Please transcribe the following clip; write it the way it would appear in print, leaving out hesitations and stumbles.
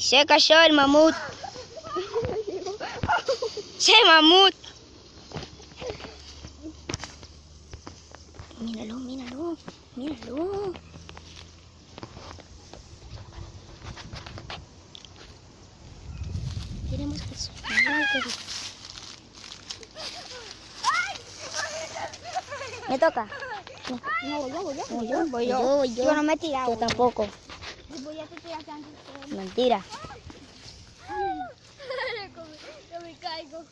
Y se cayó el mamut. ¡Che, mamut! Míralo, míralo, míralo. Queremos que se me toca. No, voy yo. Voy yo. Yo no me he tirado. Yo tampoco. Voy a tirar antes. Mentira. Yo me caigo.